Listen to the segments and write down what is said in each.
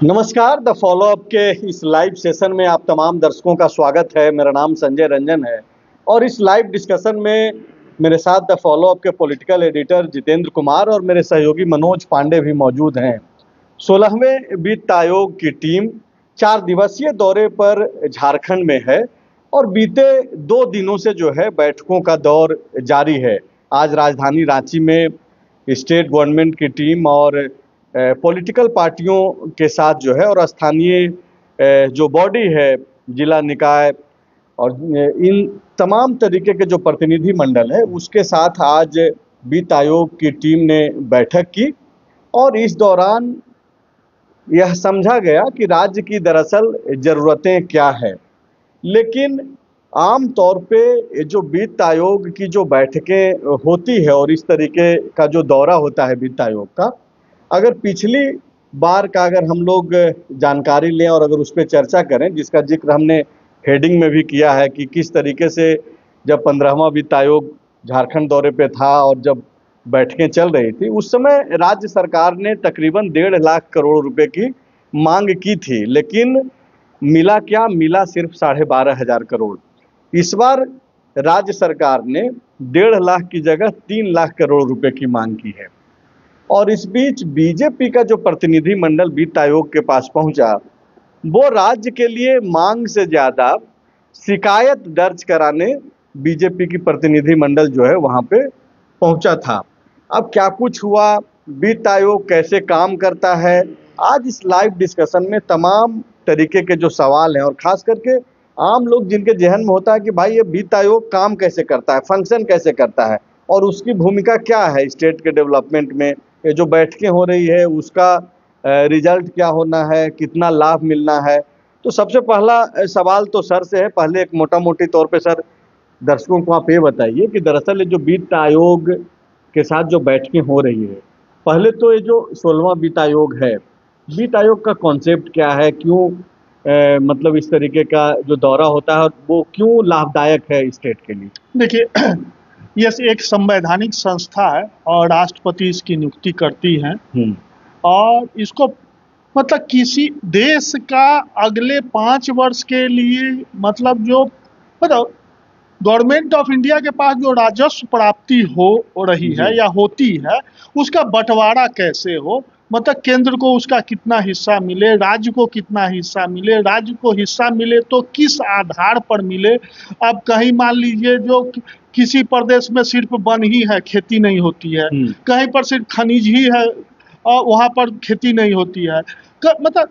नमस्कार। The follow up के इस लाइव सेशन में आप तमाम दर्शकों का स्वागत है। मेरा नाम संजय रंजन है और इस लाइव डिस्कशन में मेरे साथ द फॉलोअप के पॉलिटिकल एडिटर जितेंद्र कुमार और मेरे सहयोगी मनोज पांडे भी मौजूद हैं। 16वें वित्त आयोग की टीम 4 दिवसीय दौरे पर झारखंड में है और बीते 2 दिनों से जो है बैठकों का दौर जारी है। आज राजधानी रांची में स्टेट गवर्नमेंट की टीम और पॉलिटिकल पार्टियों के साथ जो है और स्थानीय जो बॉडी है, जिला निकाय और इन तमाम तरीके के जो प्रतिनिधि मंडल है उसके साथ आज वित्त आयोग की टीम ने बैठक की और इस दौरान यह समझा गया कि राज्य की दरअसल ज़रूरतें क्या है। लेकिन आम तौर पे जो वित्त आयोग की जो बैठकें होती है और इस तरीके का जो दौरा होता है वित्त आयोग का, अगर पिछली बार का अगर हम लोग जानकारी लें और अगर उस पर चर्चा करें, जिसका जिक्र हमने हेडिंग में भी किया है कि किस तरीके से जब 15वां वित्त आयोग झारखंड दौरे पे था और जब बैठकें चल रही थी, उस समय राज्य सरकार ने तकरीबन 1.5 लाख करोड़ रुपए की मांग की थी। लेकिन मिला क्या? मिला सिर्फ 12,500 करोड़। इस बार राज्य सरकार ने 1.5 लाख की जगह 3 लाख करोड़ रुपए की मांग की है। और इस बीच बीजेपी का जो प्रतिनिधि मंडल वित्त आयोग के पास पहुंचा, वो राज्य के लिए मांग से ज्यादा शिकायत दर्ज कराने बीजेपी की प्रतिनिधि मंडल जो है वहां पे पहुंचा था। अब क्या कुछ हुआ, वित्त आयोग कैसे काम करता है, आज इस लाइव डिस्कशन में तमाम तरीके के जो सवाल हैं और खास करके आम लोग जिनके जहन में होता है कि भाई ये वित्त आयोग काम कैसे करता है, फंक्शन कैसे करता है और उसकी भूमिका क्या है स्टेट के डेवलपमेंट में, ये जो बैठकें हो रही है उसका रिजल्ट क्या होना है, कितना लाभ मिलना है। तो सबसे पहला सवाल तो सर से है। पहले एक मोटा मोटी तौर पे सर दर्शकों को आप ये बताइए कि दरअसल ये जो वित्त आयोग के साथ जो बैठकें हो रही है, पहले तो ये जो 16वां वित्त आयोग है, वित्त आयोग का कॉन्सेप्ट क्या है, क्यों मतलब इस तरीके का जो दौरा होता है वो क्यों लाभदायक है स्टेट के लिए? देखिए, ये एक संवैधानिक संस्था है और राष्ट्रपति इसकी नियुक्ति करती हैं और इसको मतलब किसी देश का अगले 5 वर्ष के लिए मतलब जो मतलब गवर्नमेंट ऑफ इंडिया के पास जो राजस्व प्राप्ति हो रही है या होती है, उसका बंटवारा कैसे हो, मतलब केंद्र को उसका कितना हिस्सा मिले, राज्य को कितना हिस्सा मिले, राज्य को हिस्सा मिले तो किस आधार पर मिले। अब कहीं मान लीजिए जो किसी प्रदेश में सिर्फ वन ही है, खेती नहीं होती है, कहीं पर सिर्फ खनिज ही है और वहाँ पर खेती नहीं होती है। मतलब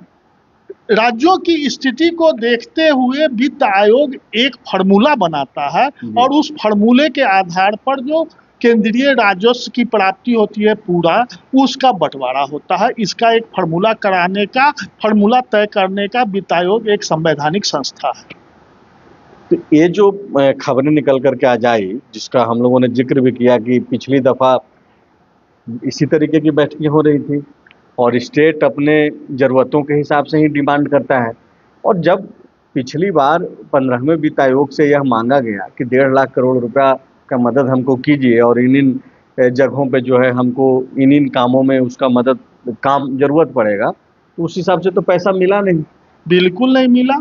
राज्यों की स्थिति को देखते हुए वित्त आयोग एक फार्मूला बनाता है और उस फार्मूले के आधार पर जो केंद्रीय राजस्व की प्राप्ति होती है पूरा उसका बंटवारा होता है। इसका एक फार्मूला कराने का, फार्मूला तय करने का वित्त आयोग एक संवैधानिक संस्था है। तो ये जो खबरें निकल करके आ जाई, जिसका हम लोगों ने जिक्र भी किया कि पिछली दफा इसी तरीके की बैठकें हो रही थी और स्टेट अपने ज़रूरतों के हिसाब से ही डिमांड करता है। और जब पिछली बार 15वें वित्त आयोग से यह मांगा गया कि 1.5 लाख करोड़ रुपया का मदद हमको कीजिए और इन जगहों पे जो है हमको इन कामों में उसका मदद काम ज़रूरत पड़ेगा, तो उस हिसाब से तो पैसा मिला नहीं। बिल्कुल नहीं मिला।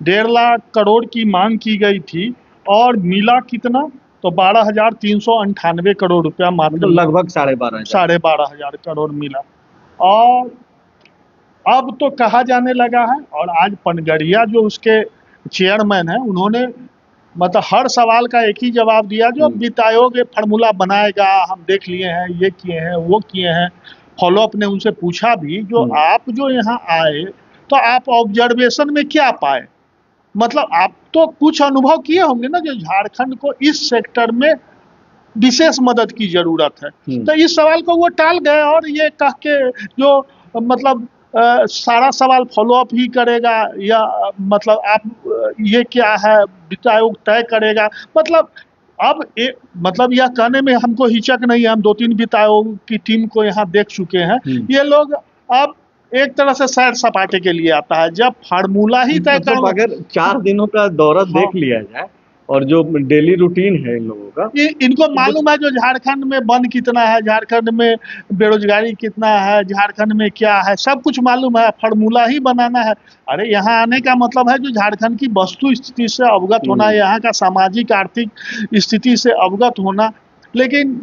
1.5 लाख करोड़ की मांग की गई थी और मिला कितना? तो 12,398 करोड़ रुपया मात्र, तो लगभग 12,500 करोड़ मिला। और अब तो कहा जाने लगा है और आज पनगड़िया जो उसके चेयरमैन हैं उन्होंने मतलब हर सवाल का एक ही जवाब दिया, जो वित्त आयोग एक फार्मूला बनाएगा, हम देख लिए हैं, ये किए हैं, वो किए हैं। फॉलोअप ने उनसे पूछा भी जो आप जो यहाँ आए तो आप ऑब्जर्वेशन में क्या पाए, मतलब आप तो कुछ अनुभव किए होंगे ना जो झारखंड को इस सेक्टर में विशेष मदद की जरूरत है। तो इस सवाल को वो टाल गए और ये कह के जो मतलब सारा सवाल फॉलोअप ही करेगा या मतलब आप ये क्या है वित्त आयोग तय करेगा। मतलब अब मतलब यह कहने में हमको हिचक नहीं है, हम 2-3 वित्त आयोग की टीम को यहाँ देख चुके हैं। ये लोग अब एक तरह से सैर सपाटे के लिए आता है, जब फार्मूला ही तय कर। अगर 4 दिनों का दौरा देख लिया जाए और जो डेली रूटीन है इन लोगों का, इनको मालूम है जो झारखंड में वन कितना है, झारखंड में बेरोजगारी कितना है, झारखंड में क्या है, सब कुछ मालूम है, फार्मूला ही बनाना है। अरे यहाँ आने का मतलब है जो झारखंड की वस्तु स्थिति से अवगत होना, यहाँ का सामाजिक आर्थिक स्थिति से अवगत होना। लेकिन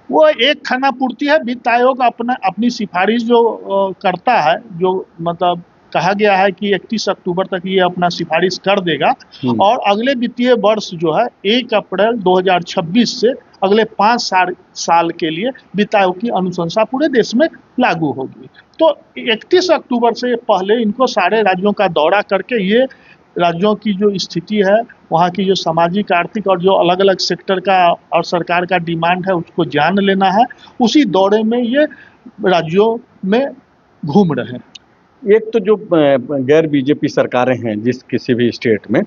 वो एक खाना पूर्ति है, वित्त आयोग अपनी सिफारिश जो करता है, जो मतलब कहा गया है कि 31 अक्टूबर तक ये अपना सिफारिश कर देगा, और अगले वित्तीय वर्ष जो है 1 अप्रैल 2026 से अगले 5 साल के लिए वित्त आयोग की अनुशंसा पूरे देश में लागू होगी। तो 31 अक्टूबर से पहले इनको सारे राज्यों का दौरा करके ये राज्यों की जो स्थिति है, वहाँ की जो सामाजिक आर्थिक और जो अलग अलग सेक्टर का और सरकार का डिमांड है उसको जान लेना है। उसी दौरे में ये राज्यों में घूम रहे हैं। एक तो जो गैर बीजेपी सरकारें हैं जिस किसी भी स्टेट में,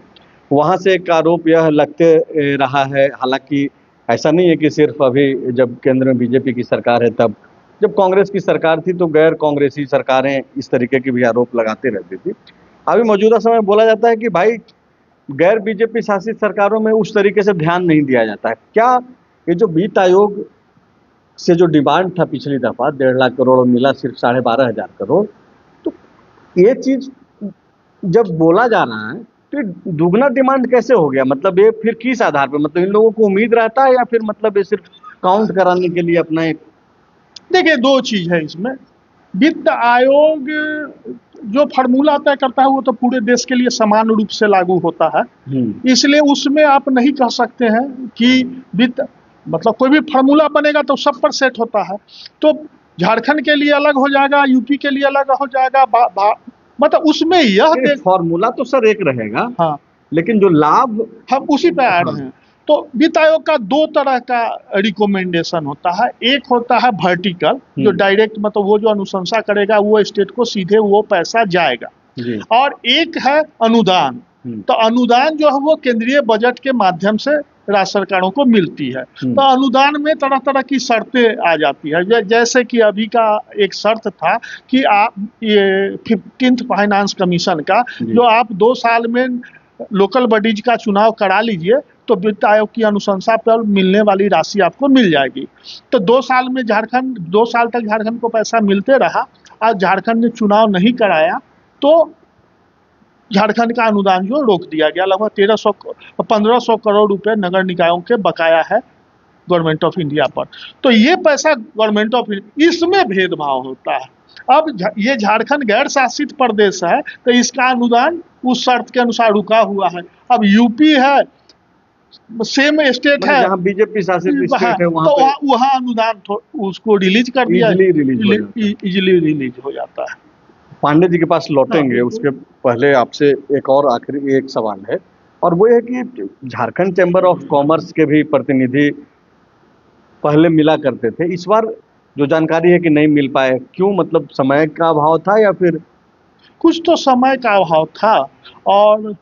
वहाँ से एक आरोप यह लगते रहा है, हालांकि ऐसा नहीं है कि सिर्फ अभी जब केंद्र में बीजेपी की सरकार है, तब जब कांग्रेस की सरकार थी तो गैर कांग्रेसी सरकारें इस तरीके के भी आरोप लगाते रहती थी। अभी मौजूदा समय बोला जाता है कि भाई गैर बीजेपी शासित सरकारों में उस तरीके से ध्यान नहीं दिया जाता है। क्या ये जो वित्त आयोग से जो डिमांड था पिछली दफा 1.5 लाख करोड़ और मिला सिर्फ 12,500 करोड़, तो ये चीज जब बोला जा रहा है तो दुगना डिमांड कैसे हो गया? मतलब ये फिर किस आधार पर, मतलब इन लोगों को उम्मीद रहता है या फिर मतलब ये सिर्फ काउंट कराने के लिए अपना एक? देखिए, दो चीज है इसमें। वित्त आयोग जो फार्मूला तय करता है वो तो पूरे देश के लिए समान रूप से लागू होता है, इसलिए उसमें आप नहीं कह सकते हैं कि वित्त मतलब कोई भी फार्मूला बनेगा तो सब पर सेट होता है। तो झारखंड के लिए अलग हो जाएगा, यूपी के लिए अलग हो जाएगा, मतलब उसमें यह फार्मूला तो सर एक रहेगा, हाँ, लेकिन जो लाभ हम उसी पे आ रहे हैं। तो वित्त आयोग का 2 तरह का रिकमेंडेशन होता है। एक होता है वर्टिकल, जो डायरेक्ट मतलब वो जो अनुशंसा करेगा वो स्टेट को सीधे वो पैसा जाएगा, और एक है अनुदान। तो अनुदान जो है वो केंद्रीय बजट के माध्यम से राज्य सरकारों को मिलती है। तो अनुदान में तरह तरह की शर्तें आ जाती है, जैसे कि अभी का एक शर्त था कि आप ये 15th फाइनेंस कमीशन का जो आप 2 साल में लोकल बॉडीज का चुनाव करा लीजिए तो वित्त आयोग की अनुशंसा पर मिलने वाली राशि आपको मिल जाएगी। तो 2 साल में 2 साल तक झारखंड को पैसा मिलते रहा। आज झारखंड ने चुनाव नहीं कराया तो झारखंड का अनुदान जो रोक दिया गया। लगभग 1500 करोड़ रुपए नगर निकायों के बकाया है गवर्नमेंट ऑफ इंडिया पर। तो ये पैसा गवर्नमेंट ऑफ इंडिया, इसमें भेदभाव होता है। अब ये झारखंड गैर शासित प्रदेश है तो इसका अनुदान उस शर्त के अनुसार रुका हुआ है। अब यूपी है, सेम स्टेट है, जहां बीजेपी शासित स्टेट है, वहाँ अनुदान उसको रिलीज कर दिया, इजीली रिलीज हो जाता है। पांडे जी के पास लौटेंगे, उसके पहले आपसे एक और आखिरी एक सवाल है, और वो है कि झारखंड चैम्बर ऑफ कॉमर्स के भी प्रतिनिधि पहले मिला करते थे, इस बार जो जानकारी है कि नहीं मिल पाए, क्यों? मतलब समय का अभाव था या फिर कुछ? तो समय का अभाव था और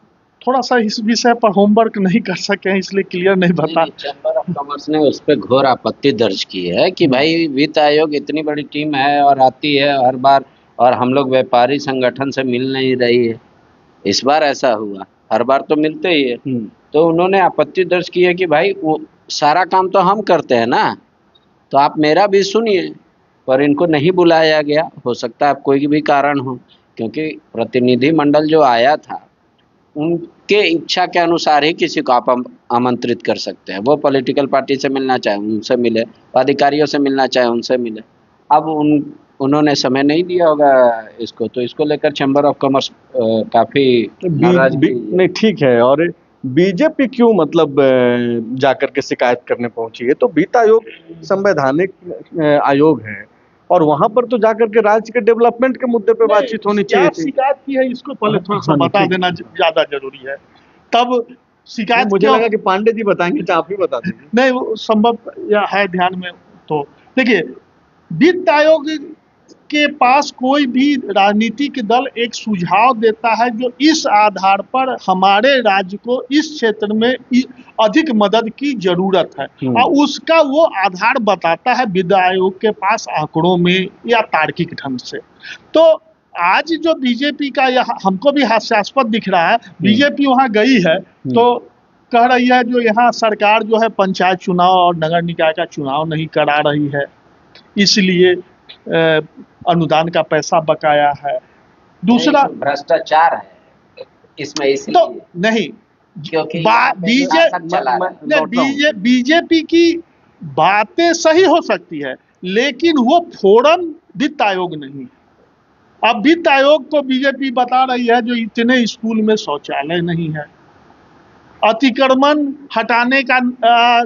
थोड़ा सा इस विषय पर होमवर्क नहीं कर सके, इसलिए क्लियर नहीं बता। चैम्बर ऑफ कॉमर्स ने उस पर घोर आपत्ति दर्ज की है कि भाई वित्त आयोग इतनी बड़ी टीम है और आती है हर बार, और हम लोग व्यापारी संगठन से मिल नहीं रही है। इस बार ऐसा हुआ, हर बार तो मिलते ही है। तो उन्होंने आपत्ति दर्ज की है कि भाई वो सारा काम तो हम करते हैं ना, तो आप मेरा भी सुनिए। पर इनको नहीं बुलाया गया, हो सकता है कोई भी कारण हो, क्योंकि प्रतिनिधि मंडल जो आया था उनके इच्छा के अनुसार ही किसी को आप आमंत्रित कर सकते हैं। वो पॉलिटिकल पार्टी से मिलना चाहे उनसे मिले, अधिकारियों से मिलना चाहे उनसे मिले। अब उन्होंने समय नहीं दिया होगा इसको, तो इसको लेकर चैम्बर ऑफ कॉमर्स काफी नाराज नहीं। ठीक है, और बीजेपी क्यों मतलब जाकर के शिकायत करने पहुंची है? तो वित्त आयोग संवैधानिक आयोग है और वहां पर तो जाकर के राज्य के डेवलपमेंट के मुद्दे पे बातचीत होनी चाहिए थी। शिकायत की है इसको पहले थोड़ा सा बता देना ज्यादा जरूरी है, तब शिकायत। मुझे लगा कि पांडे जी बताएंगे, तो आप भी बता दीजिए। नहीं, वो संभव या है ध्यान में। तो देखिए, वित्त आयोग के पास कोई भी राजनीतिक दल एक सुझाव देता है जो इस आधार पर हमारे राज्य को इस क्षेत्र में अधिक मदद की जरूरत है, और उसका वो आधार बताता है वित्त आयोग के पास आंकड़ों में या तार्किक ढंग से। तो आज जो बीजेपी का यह हमको भी हास्यास्पद दिख रहा है, बीजेपी वहां गई है तो कह रही है जो यहाँ सरकार जो है पंचायत चुनाव और नगर निकाय का चुनाव नहीं करा रही है, इसलिए अनुदान का पैसा बकाया है। दूसरा भ्रष्टाचार है इसमें, इसलिए तो नहीं, क्योंकि बीजेपी की बातें सही हो सकती है, लेकिन वो फोरम वित्त आयोग नहीं। अब वित्त आयोग को बीजेपी बता रही है जो इतने स्कूल में शौचालय नहीं है, अतिक्रमण हटाने का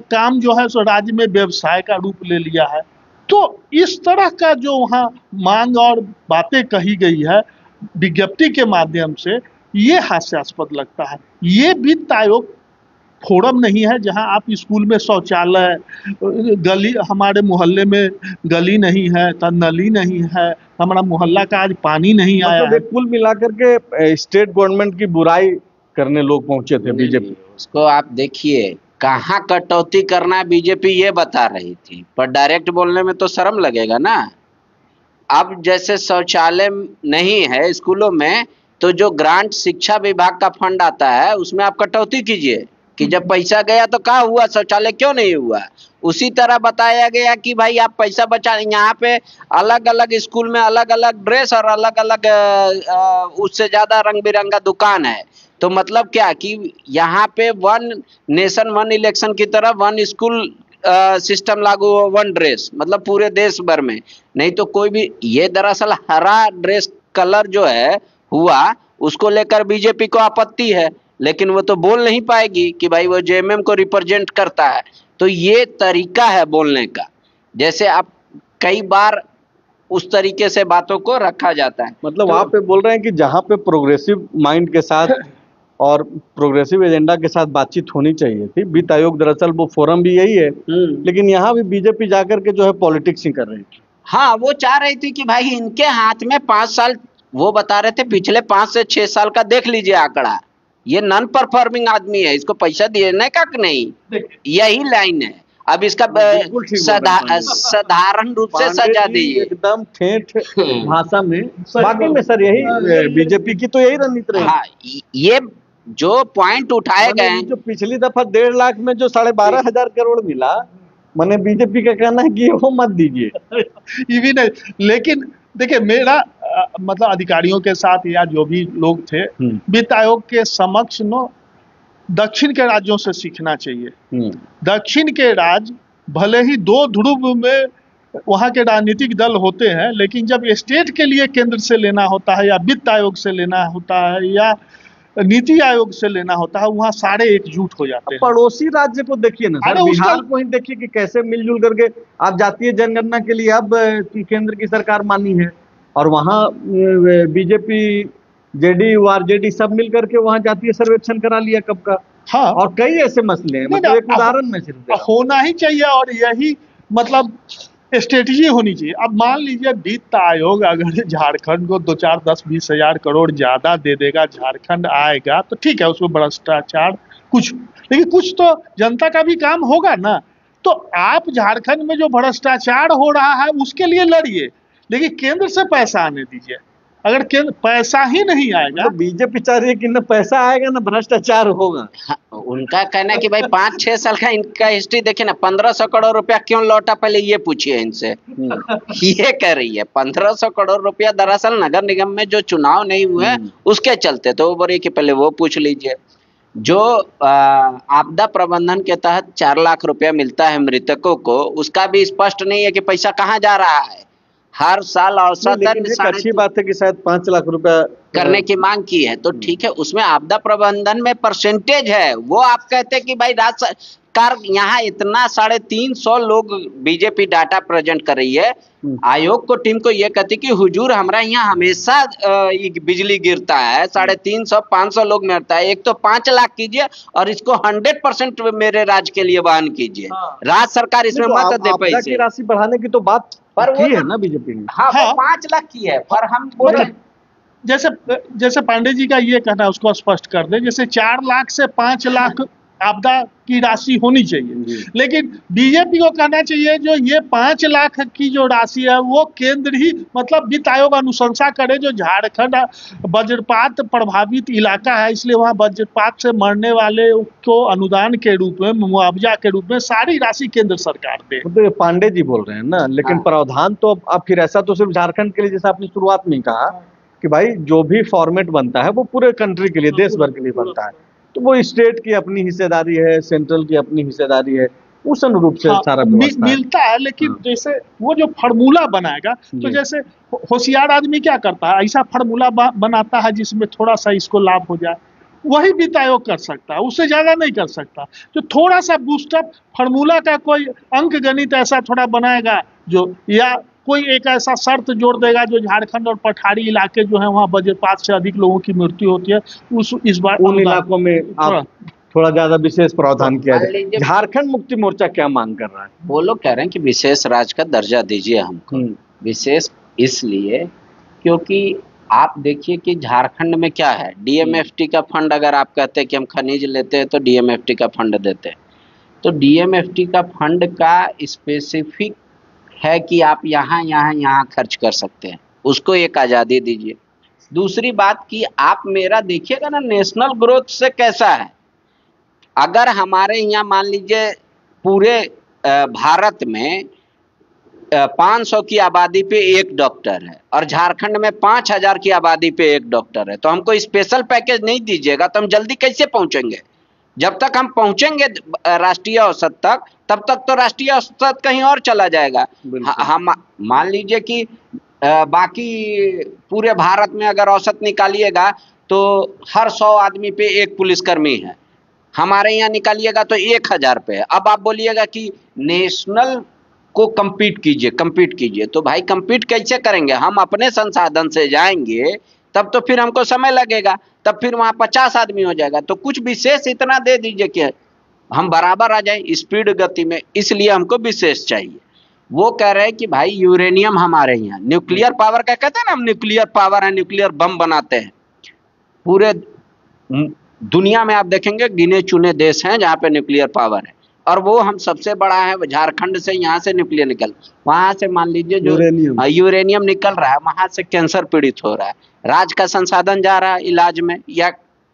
काम जो है सो राज्य में व्यवसाय का रूप ले लिया है। तो इस तरह का जो वहाँ मांग और बातें कही गई है विज्ञप्ति के माध्यम से, ये हास्यास्पद लगता है। ये वित्त आयोग फोरम नहीं है जहां आप स्कूल में शौचालय, गली, हमारे मोहल्ले में गली नहीं है, नली नहीं है, हमारा मोहल्ला का आज पानी नहीं आया है। कुल मिलाकर के स्टेट गवर्नमेंट की बुराई करने लोग पहुंचे थे बीजेपी। उसको आप देखिए कहाँ कटौती करना है बीजेपी ये बता रही थी, पर डायरेक्ट बोलने में तो शर्म लगेगा ना। अब जैसे शौचालय नहीं है स्कूलों में, तो जो ग्रांट शिक्षा विभाग का फंड आता है उसमें आप कटौती कीजिए कि जब पैसा गया तो कहाँ हुआ, शौचालय क्यों नहीं हुआ। उसी तरह बताया गया कि भाई आप पैसा बचा, यहाँ पे अलग अलग स्कूल में अलग अलग ड्रेस और अलग अलग उससे ज्यादा रंग बिरंगा दुकान है। तो मतलब क्या कि यहाँ पे वन नेशन वन इलेक्शन की तरह वन स्कूल सिस्टम लागू हो, वन ड्रेस, मतलब पूरे देश भर में। नहीं तो कोई भी, ये दरअसल हरा ड्रेस कलर जो है हुआ उसको लेकर बीजेपी को आपत्ति है, लेकिन वो तो बोल नहीं पाएगी कि भाई वो जेएमएम को रिप्रेजेंट करता है। तो ये तरीका है बोलने का, जैसे आप कई बार उस तरीके से बातों को रखा जाता है। मतलब आप पे बोल रहे हैं कि जहाँ पे प्रोग्रेसिव माइंड के साथ और प्रोग्रेसिव एजेंडा के साथ बातचीत होनी चाहिए थी, वित्त आयोग दरअसल वो फोरम भी यही है, लेकिन यहाँ भी बीजेपी जाकर के जो है पॉलिटिक्स ही कर रही थी। हाँ, वो चाह रही थी कि भाई इनके हाथ में 5 साल, वो बता रहे थे पिछले 5 से 6 साल का देख लीजिए आंकड़ा, ये नॉन परफॉर्मिंग आदमी है, इसको पैसा देने का नहीं, यही लाइन है। अब इसका साधारण रूप से सजा दीजिए एकदम ठेठ भाषा में। बाकी में सर यही बीजेपी की तो यही रणनीति रही। हाँ, ये जो पॉइंट उठाए गए हैं, जो पिछली दफा 1.5 लाख में जो 12,500 करोड़ मिला, मैंने बीजेपी का कहना है कि वो मत दीजिए। ये भी नहीं, लेकिन देखिए मेरा मतलब अधिकारियों के साथ या जो भी लोग थे, वित्त आयोग के समक्ष दक्षिण के राज्यों से सीखना चाहिए। दक्षिण के राज्य भले ही 2 ध्रुव में वहाँ के राजनीतिक दल होते हैं, लेकिन जब स्टेट के लिए केंद्र से लेना होता है या वित्त आयोग से लेना होता है या नीति आयोग से लेना होता है, वहाँ सारे एकजुट हो जाते हैं। पड़ोसी राज्य को देखिए ना, बिहार को ही देखिए कि कैसे मिलजुल करके आप जातीय जनगणना के लिए अब केंद्र की सरकार मानी है, और वहाँ बीजेपी, जेडीयू, आरजेडी सब मिल करके वहाँ जातीय सर्वेक्षण करा लिया कब का। हाँ, और कई ऐसे मसले हैं, मतलब एक उदाहरण में सिर्फ होना ही चाहिए, और यही मतलब स्ट्रेटेजी होनी चाहिए। अब मान लीजिए वित्त आयोग अगर झारखंड को 2, 4, 10, 20 हजार करोड़ ज्यादा दे देगा, झारखंड आएगा तो ठीक है, उसमें भ्रष्टाचार कुछ, लेकिन कुछ तो जनता का भी काम होगा ना। तो आप झारखंड में जो भ्रष्टाचार हो रहा है उसके लिए लड़िए, लेकिन केंद्र से पैसा आने दीजिए। अगर केंद्र पैसा ही नहीं आएगा तो बीजेपी चाह रही है कि न पैसा आएगा न भ्रष्टाचार होगा। हाँ, उनका कहना है कि भाई 5-6 साल का इनका हिस्ट्री देखिए ना, 1500 करोड़ रुपया क्यों लौटा, पहले ये पूछिए इनसे। ये कह रही है 1500 करोड़ रुपया दरअसल नगर निगम में जो चुनाव नहीं हुए उसके चलते, तो वो बोली कि पहले वो पूछ लीजिए। जो आपदा प्रबंधन के तहत 4 लाख रुपया मिलता है मृतकों को, उसका भी स्पष्ट नहीं है कि पैसा कहाँ जा रहा है। हर साल औसतन अच्छी बात है कि शायद 5 लाख रुपया करने की मांग की है, तो ठीक है, उसमें आपदा प्रबंधन में परसेंटेज है। वो आप कहते कि भाई राज्य सरकार यहाँ इतना 350 लोग बीजेपी डाटा प्रेजेंट कर रही है, आयोग को टीम को ये कहती कि हुजूर हमारा यहाँ हमेशा बिजली गिरता है, 350-500 लोग मरता है, एक तो 5 लाख कीजिए और इसको 100% मेरे राज्य के लिए वहन कीजिए। राज्य सरकार इसमें मत दे पैसे, राशि बढ़ाने की तो बात पर की है ना बीजेपी ने। हाँ, 5 लाख की है, पर हम बोले जैसे पांडे जी का ये कहना है उसको स्पष्ट कर दे, जैसे 4 लाख से 5 लाख आपदा की राशि होनी चाहिए। लेकिन बीजेपी को कहना चाहिए जो ये 5 लाख की जो राशि है वो केंद्र ही मतलब वित्त आयोग अनुशंसा करे। जो झारखंड वज्रपात प्रभावित इलाका है, इसलिए वहाँ वज्रपात से मरने वाले को अनुदान के रूप में, मुआवजा के रूप में सारी राशि केंद्र सरकार दे। तो ये पांडे जी बोल रहे हैं ना, लेकिन प्रावधान तो अब फिर ऐसा तो सिर्फ झारखंड के लिए, जैसा आपने शुरुआत में कहा कि भाई जो भी फॉर्मेट बनता है वो पूरे कंट्री के लिए, देश भर के लिए बनता है, तो वो स्टेट की अपनी हिस्सेदारी है, सेंट्रल की अपनी हिस्सेदारी है, उस अनुरूप से सारा मिलता है। लेकिन जैसे वो जो फार्मूला बनाएगा, तो जैसे होशियार आदमी क्या करता है, ऐसा फार्मूला बनाता है जिसमें थोड़ा सा इसको लाभ हो जाए, वही वित्त आयोग कर सकता है, उससे ज्यादा नहीं कर सकता। जो थोड़ा सा बूस्टअप फार्मूला का कोई अंक गणित ऐसा थोड़ा बनाएगा जो, या कोई एक ऐसा शर्त जोड़ देगा जो झारखंड और पठारी इलाके जो है वहाँ वज्रपात से अधिक लोगों की मृत्यु होती है, इस बार उन इलाकों में थोड़ा ज्यादा विशेष प्रावधान किया जाए। झारखंड मुक्ति मोर्चा क्या मांग कर रहा है? वो लोग कह रहे हैं कि विशेष राज्य का दर्जा दीजिए हमको। विशेष इसलिए क्योंकि आप देखिए कि झारखंड में क्या है, डीएमएफटी का फंड, अगर आप कहते हैं कि हम खनिज लेते हैं तो डीएमएफटी का फंड देते हैं, तो डीएमएफटी का फंड का स्पेसिफिक है कि आप यहाँ खर्च कर सकते हैं, उसको एक आज़ादी दीजिए। दूसरी बात कि आप मेरा देखिएगा ना, नेशनल ग्रोथ से कैसा है, अगर हमारे यहाँ मान लीजिए पूरे भारत में 500 की आबादी पे एक डॉक्टर है और झारखंड में 5000 की आबादी पे एक डॉक्टर है, तो हमको स्पेशल पैकेज नहीं दीजिएगा तो हम जल्दी कैसे पहुंचेंगे? जब तक हम पहुंचेंगे राष्ट्रीय औसत तक, तब तक तो राष्ट्रीय औसत कहीं और चला जाएगा। हम मान लीजिए कि बाकी पूरे भारत में अगर औसत निकालिएगा तो हर 100 आदमी पे एक पुलिसकर्मी है, हमारे यहाँ निकालिएगा तो 1000 पे है। अब आप बोलिएगा कि नेशनल को compete कीजिए, तो भाई compete कैसे करेंगे? हम अपने संसाधन से जाएंगे तब तो फिर हमको समय लगेगा, तब फिर वहाँ 50 आदमी हो जाएगा। तो कुछ विशेष इतना दे दीजिए कि हम बराबर आ जाए स्पीड गति में, इसलिए हमको विशेष चाहिए। वो कह रहे हैं कि भाई यूरेनियम हमारे यहाँ, न्यूक्लियर पावर का कहते हैं ना, हम न्यूक्लियर पावर है, न्यूक्लियर बम बनाते हैं। पूरे दुनिया में आप देखेंगे गिने चुने देश हैं जहाँ पे न्यूक्लियर पावर है, और वो हम सबसे बड़ा है। झारखंड से यहाँ से न्यूक्लियर निकल, वहां से मान लीजिए जो यूरेनियम निकल रहा है, वहां से कैंसर पीड़ित हो रहा है, राज्य का संसाधन जा रहा है इलाज में या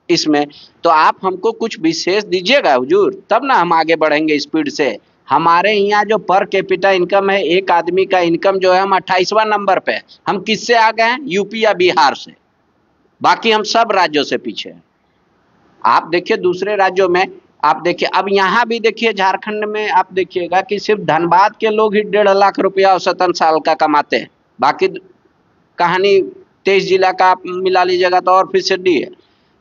इसमें। तो आप हमको कुछ विशेष दीजिएगा हुजूर, तब ना हम आगे बढ़ेंगे स्पीड से। हमारे यहाँ जो पर कैपिटा इनकम है, एक आदमी का इनकम जो है, हम 28वां नंबर पे। हम किससे आगे हैं? यूपी या बिहार से। बाकी हम सब राज्यों से पीछे हैं। आप देखिए दूसरे राज्यों में, आप देखिए अब यहाँ भी देखिए झारखंड में आप देखिएगा कि सिर्फ धनबाद के लोग ही 1.5 लाख रुपया औसतन साल का कमाते हैं। बाकी कहानी 23 जिला का आप मिला लीजिएगा तो और फिसडी है।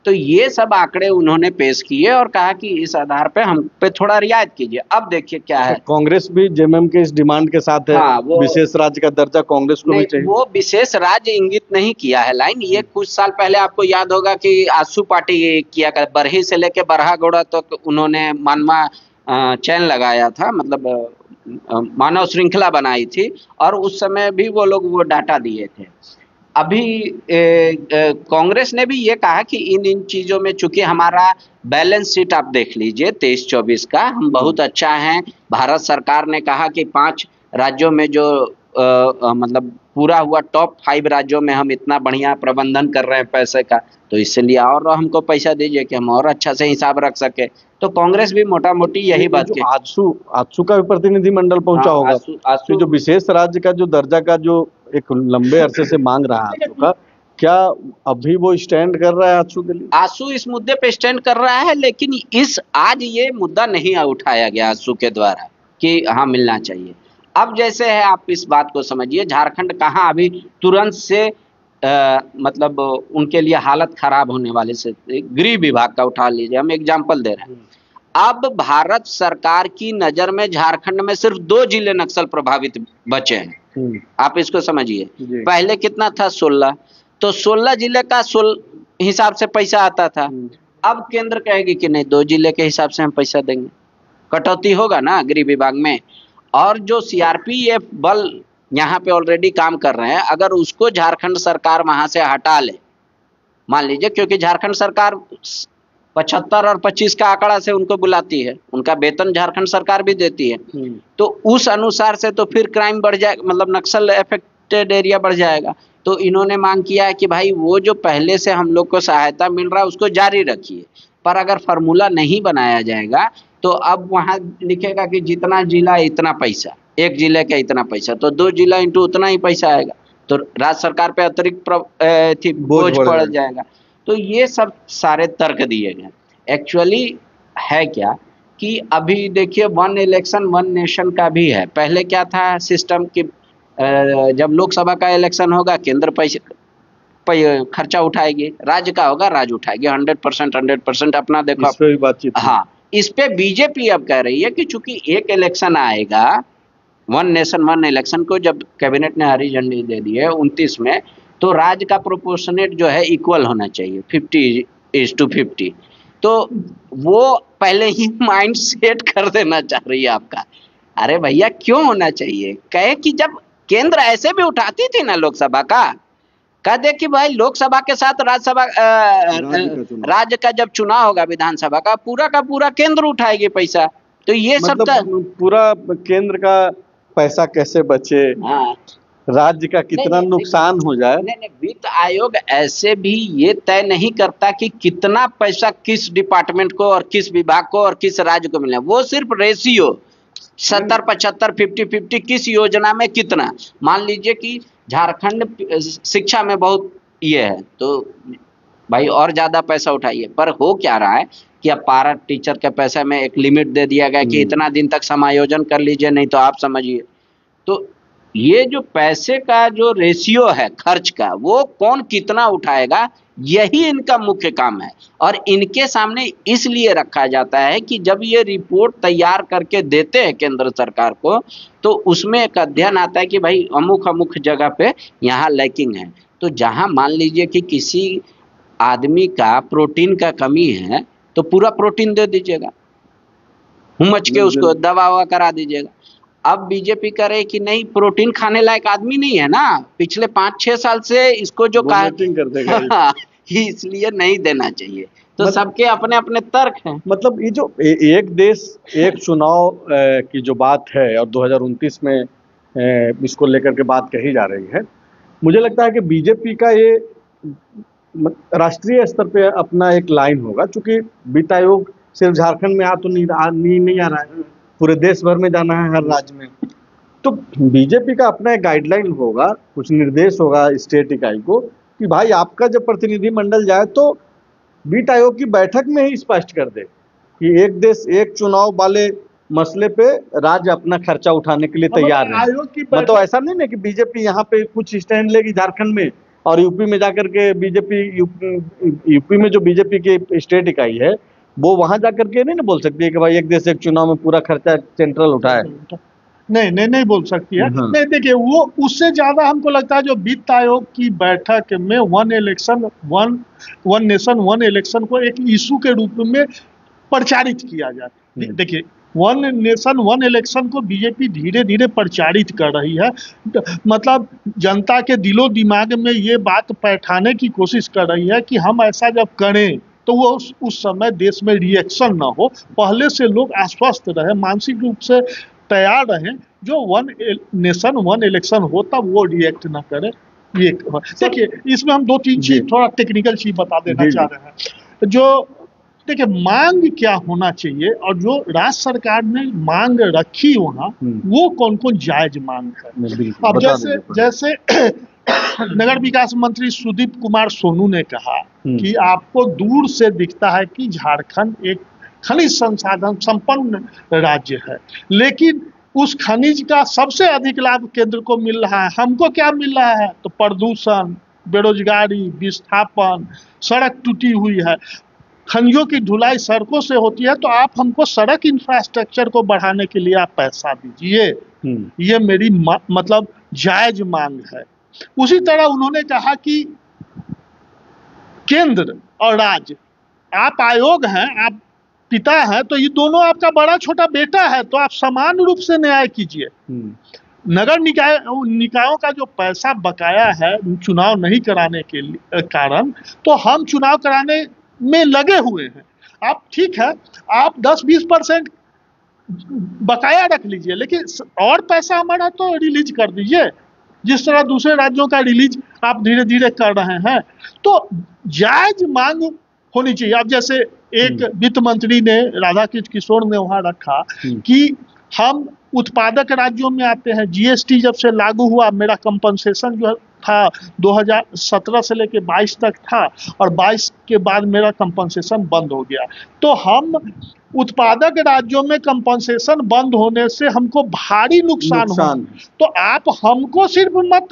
तो ये सब आंकड़े उन्होंने पेश किए और कहा कि इस आधार पे हम पे थोड़ा रियायत कीजिए। अब देखिए क्या है, तो कांग्रेस भी जेएमएम के इस डिमांड के साथ है। हाँ, विशेष राज्य का दर्जा कांग्रेस को भी चाहिए। वो विशेष राज्य इंगित नहीं किया है लाइन। ये कुछ साल पहले आपको याद होगा कि आसू पार्टी किया कर, बरही से लेके बरहागोड़ा तक तो उन्होंने मानवा चैन लगाया था, मतलब मानव श्रृंखला बनाई थी, और उस समय भी वो लोग वो डाटा दिए थे। अभी कांग्रेस ने भी ये कहा कि इन चीज़ों में चूंकि हमारा बैलेंस शीट आप देख लीजिए 23-24 का, हम बहुत अच्छा हैं। भारत सरकार ने कहा कि 5 राज्यों में जो मतलब पूरा हुआ टॉप 5 राज्यों में हम इतना बढ़िया प्रबंधन कर रहे हैं पैसे का, तो इसलिए और हमको पैसा दीजिए कि हम और अच्छा से हिसाब रख सके। तो कांग्रेस भी मोटा मोटी यही बात की। आजसू का भी प्रतिनिधिमंडल पहुंचा होगा। आजसू जो विशेष राज्य का जो दर्जा का जो एक लंबे अरसे से मांग रहा है आजसू का, क्या अभी वो स्टैंड कर रहा है आजसू के लिए? आजसू इस मुद्दे पे स्टैंड कर रहा है, लेकिन आज ये मुद्दा नहीं उठाया गया आजसू के द्वारा कि हाँ मिलना चाहिए। अब जैसे है, आप इस बात को समझिए, झारखंड कहाँ अभी तुरंत से मतलब उनके लिए हालत खराब होने वाले से, गृह विभाग का उठा लीजिए, हम एग्जाम्पल दे रहे हैं। अब भारत सरकार की नजर में झारखंड में सिर्फ 2 जिले नक्सल प्रभावित बचे हैं। आप इसको समझिए, पहले कितना था? 16। तो 16 जिले का हिसाब से पैसा आता था। अब केंद्र कहेगी कि नहीं, 2 जिले के हिसाब से हम पैसा देंगे, कटौती होगा ना गृह विभाग में। और जो सीआरपीएफ बल यहाँ पे ऑलरेडी काम कर रहे हैं, अगर उसको झारखंड सरकार वहां से हटा ले, मान लीजिए, क्योंकि झारखंड सरकार 75 और 25 का आंकड़ा से उनको बुलाती है, उनका वेतन झारखंड सरकार भी देती है। तो उस अनुसार से तो फिर क्राइम बढ़ जाएगा, मतलब नक्सल अफेक्टेड एरिया बढ़ जाएगा। तो इन्होंने मांग किया है कि भाई वो जो पहले से हम लोग को सहायता मिल रहा है उसको जारी रखिए, पर अगर फार्मूला नहीं बनाया जाएगा तो अब वहां लिखेगा कि जितना जिला इतना पैसा, एक जिले का इतना पैसा, तो 2 जिला इंटू उतना ही पैसा आएगा, तो राज्य सरकार पे अतिरिक्त बोझ पड़ जाएगा। तो ये सब सारे तर्क दिए गए। एक्चुअली है क्या कि अभी देखिए वन इलेक्शन वन नेशन का भी है। पहले क्या था सिस्टम कि जब लोकसभा का इलेक्शन होगा केंद्र पैसे खर्चा उठाएगी, राज्य का होगा राज्य उठाएगी 100% अपना देखो। इस पे भी बातचीत। हाँ, इस पे बीजेपी अब कह रही है कि चूंकि एक इलेक्शन आएगा, वन नेशन वन इलेक्शन को जब कैबिनेट ने हरी झंडी दे दी है 29 में, तो राज्य का प्रोपोर्शनेट जो है इक्वल होना चाहिए 50:50। तो वो पहले ही माइंड सेट कर देना चाह रही है आपका। अरे भैया क्यों होना चाहिए, कहे कि जब केंद्र ऐसे भी उठाती थी ना लोकसभा का, कह दे कि भाई लोकसभा के साथ राज्यसभा राज्य का जब चुनाव होगा विधानसभा का पूरा केंद्र उठाएगी पैसा। तो ये मतलब सब पूरा केंद्र का पैसा कैसे बचे, हाँ, राज्य का कितना नुकसान हो जाए। नहीं, वित्त आयोग ऐसे भी ये तय नहीं करता कि कितना पैसा किस डिपार्टमेंट को और किस विभाग को और किस राज्य को मिले, वो सिर्फ रेशियो 70-75 50-50 किस योजना में कितना। मान लीजिए कि झारखंड शिक्षा में बहुत ये है तो भाई और ज्यादा पैसा उठाइए, पर हो क्या रहा है कि अब पारा टीचर के पैसे में एक लिमिट दे दिया गया कि इतना दिन तक समायोजन कर लीजिए, नहीं तो आप समझिए। तो ये जो पैसे का जो रेशियो है खर्च का, वो कौन कितना उठाएगा, यही इनका मुख्य काम है। और इनके सामने इसलिए रखा जाता है कि जब ये रिपोर्ट तैयार करके देते हैं केंद्र सरकार को, तो उसमें एक अध्ययन आता है कि भाई अमुक जगह पे यहाँ लैकिंग है। तो जहां मान लीजिए कि किसी आदमी का प्रोटीन का कमी है तो पूरा प्रोटीन दे दीजिएगा, हुमच के उसको दवा ववा करा दीजिएगा। अब बीजेपी करे कि नहीं, प्रोटीन खाने लायक आदमी नहीं है ना, पिछले 5-6 साल से इसको जो कहा कर देगा इसलिए नहीं देना चाहिए। तो सबके अपने अपने तर्क हैं। मतलब ये जो एक देश एक चुनाव की जो बात है और 2029 में इसको लेकर के बात कही जा रही है, मुझे लगता है कि बीजेपी का ये राष्ट्रीय स्तर पे अपना एक लाइन होगा। चूंकि वित्त आयोग सिर्फ झारखंड में तो नहीं आ रहा है, पूरे देश भर में जाना है हर राज्य में। तो बीजेपी का अपना एक गाइडलाइन होगा, कुछ निर्देश होगा स्टेट इकाई को कि भाई आपका जब प्रतिनिधि मंडल जाए तो वित्त आयोग की बैठक में ही स्पष्ट कर दे कि एक देश एक चुनाव वाले मसले पे राज्य अपना खर्चा उठाने के लिए तैयार है। मतलब ऐसा नहीं ना कि बीजेपी यहाँ पे कुछ स्टैंड लेगी झारखंड में और यूपी में जाकर के बीजेपी यूपी में जो बीजेपी की स्टेट इकाई है वो वहां जाकर के नहीं बोल सकती है कि भाई एक देश एक चुनाव में पूरा खर्चा सेंट्रल उठाए। नहीं बोल सकती है। नहीं, देखिए वो उससे ज्यादा हमको लगता है जो वित्त आयोग की बैठक में वन नेशन वन इलेक्शन को एक इशू के रूप में प्रचारित किया जाए। देखिए वन नेशन वन इलेक्शन को बीजेपी धीरे धीरे प्रचारित कर रही है, मतलब जनता के दिलो दिमाग में ये बात बैठाने की कोशिश कर रही है कि हम ऐसा जब करें तो वो उस समय देश में रिएक्शन ना हो, पहले से लोग आश्वस्त रहे, मानसिक रूप से तैयार रहें, जो वन नेशन वन इलेक्शन हो तब वो रिएक्ट ना करे। ये देखिए इसमें हम 2-3 चीज थोड़ा टेक्निकल चीज बता देना चाह रहे हैं। जो देखिए मांग क्या होना चाहिए और जो राज्य सरकार ने मांग रखी वहाँ वो कौन कौन जायज मांग है। अब जैसे नगर विकास मंत्री सुदीप कुमार सोनू ने कहा कि आपको दूर से दिखता है कि झारखंड एक खनिज संसाधन संपन्न राज्य है, लेकिन उस खनिज का सबसे अधिक लाभ केंद्र को मिल रहा है। हमको क्या मिल रहा है तो प्रदूषण, बेरोजगारी, विस्थापन, सड़क टूटी हुई है, खनिजों की ढुलाई सड़कों से होती है, तो आप हमको सड़क इंफ्रास्ट्रक्चर को बढ़ाने के लिए आप पैसा दीजिए। ये मेरी मतलब जायज मांग है। उसी तरह उन्होंने कहा कि केंद्र और राज्य, आप आयोग हैं, आप पिता हैं, तो ये दोनों आपका बड़ा छोटा बेटा है, तो आप समान रूप से न्याय कीजिए। नगर निकायों का जो पैसा बकाया है चुनाव नहीं कराने के कारण, तो हम चुनाव कराने में लगे हुए हैं। आप ठीक है, आप 10-20% बकाया रख लीजिए, लेकिन और पैसा हमारा तो रिलीज कर दीजिए, जिस तरह दूसरे राज्यों का रिलीज आप धीरे धीरे कर रहे हैं। तो जायज मांग होनी चाहिए। अब जैसे एक वित्त मंत्री ने, राधा कृष्ण किशोर ने वहां रखा कि हम उत्पादक राज्यों में आते हैं, जीएसटी जब से लागू हुआ मेरा कंपनसेशन जो था 2017 से लेके 22 तक था, और 22 के बाद मेरा कंपनसेशन बंद हो गया। तो हम उत्पादक राज्यों में कंपनसेशन बंद होने से हमको भारी नुकसान हो, तो आप हमको सिर्फ मत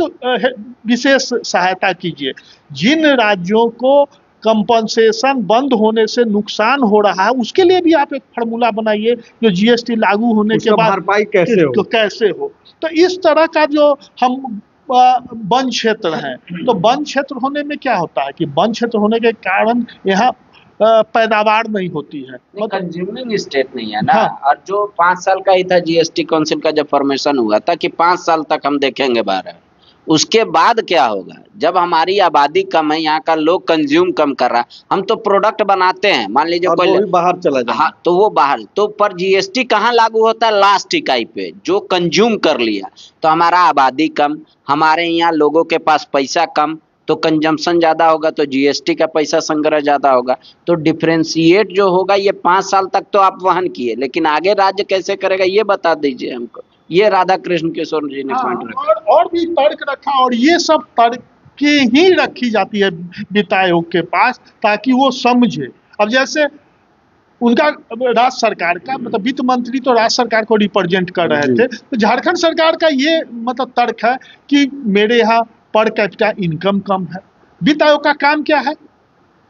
विशेष सहायता कीजिए, जिन राज्यों को कंपनसेशन बंद होने से नुकसान हो रहा है उसके लिए भी आप एक फार्मूला बनाइए जो जीएसटी लागू होने के बाद भरपाई कैसे हो। तो इस तरह का जो हम वन क्षेत्र है, तो वन क्षेत्र होने में क्या होता है कि वन क्षेत्र होने के कारण यहाँ पैदावार नहीं होती है, कंज्यूमिंग स्टेट नहीं है ना। हाँ। और जो 5 साल का ही था जीएसटी काउंसिल का जब फॉर्मेशन हुआ था कि 5 साल तक हम देखेंगे 12, उसके बाद क्या होगा जब हमारी आबादी कम है, यहाँ का लोग कंज्यूम कम कर रहा है, हम तो प्रोडक्ट बनाते हैं, मान लीजिए कोई बाहर चला जाए, हाँ, तो वो बाहर, तो पर जीएसटी कहाँ लागू होता है? लास्ट इकाई पे, जो कंज्यूम कर लिया। तो हमारा आबादी कम, हमारे यहाँ लोगों के पास पैसा कम, तो कंजम्पशन ज्यादा होगा, तो जीएसटी का पैसा संग्रह ज्यादा होगा। तो डिफरेंशिएट जो होगा ये 5 साल तक तो आप वहन किए, लेकिन आगे राज्य कैसे करेगा ये बता दीजिए हमको। ये राधा कृष्ण किशोर जी ने पॉइंट रखा, और भी तर्क रखा, और ये सब तर्क ही रखी जाती है वित्त आयोग के पास ताकि वो समझे। अब जैसे उनका राज्य सरकार का मतलब वित्त मंत्री तो राज्य सरकार को रिप्रेजेंट कर रहे थे, तो झारखंड सरकार का ये मतलब तर्क है कि मेरे यहाँ पर कैपिटा इनकम कम है। वित्त आयोग का काम क्या है?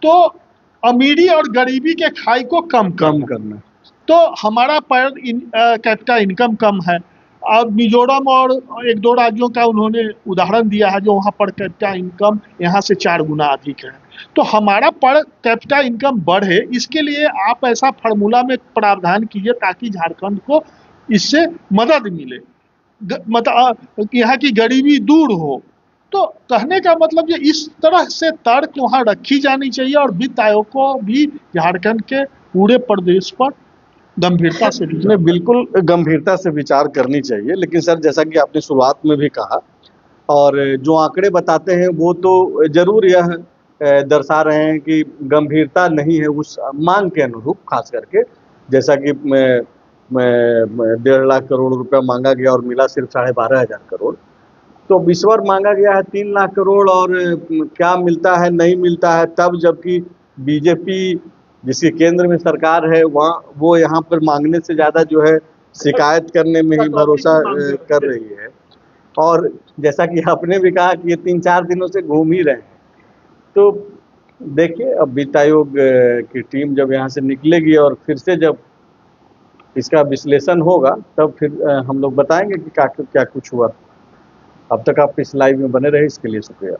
तो अमीरी और गरीबी के खाई को कम करना। तो हमारा पर कैपिटा इनकम कम है। अब मिजोरम और 1-2 राज्यों का उन्होंने उदाहरण दिया है जो वहाँ पर कैपिटा इनकम यहाँ से 4 गुना अधिक है। तो हमारा पर कैपिटा इनकम बढ़े, इसके लिए आप ऐसा फार्मूला में प्रावधान कीजिए ताकि झारखंड को इससे मदद मिले, मतलब यहाँ की गरीबी दूर हो। तो कहने का मतलब ये इस तरह से तर्क वहाँ रखी जानी चाहिए, और वित्त आयोग को भी झारखंड के पूरे प्रदेश पर गंभीरता से बिल्कुल गंभीरता से विचार करनी चाहिए। लेकिन सर, जैसा कि आपने शुरुआत में भी कहा, और जो आंकड़े बताते हैं वो तो जरूर यह दर्शा रहे हैं कि गंभीरता नहीं है उस मांग के अनुरूप, खास करके जैसा कि 1.5 लाख करोड़ रुपया मांगा गया और मिला सिर्फ 12,500 करोड़। तो इस बार मांगा गया है 3 लाख करोड़, और क्या मिलता है नहीं मिलता है तब, जबकि बीजेपी जिसकी केंद्र में सरकार है वहाँ वो यहाँ पर मांगने से ज़्यादा जो है शिकायत करने में ही भरोसा कर रही है। और जैसा कि आपने भी कहा कि ये 3-4 दिनों से घूम ही रहे हैं। तो देखिए, अब वित्त आयोग की टीम जब यहाँ से निकलेगी और फिर से जब इसका विश्लेषण होगा तब फिर हम लोग बताएंगे कि क्या कुछ हुआ। अब तक आप इस लाइव में बने रहे, इसके लिए शुक्रिया।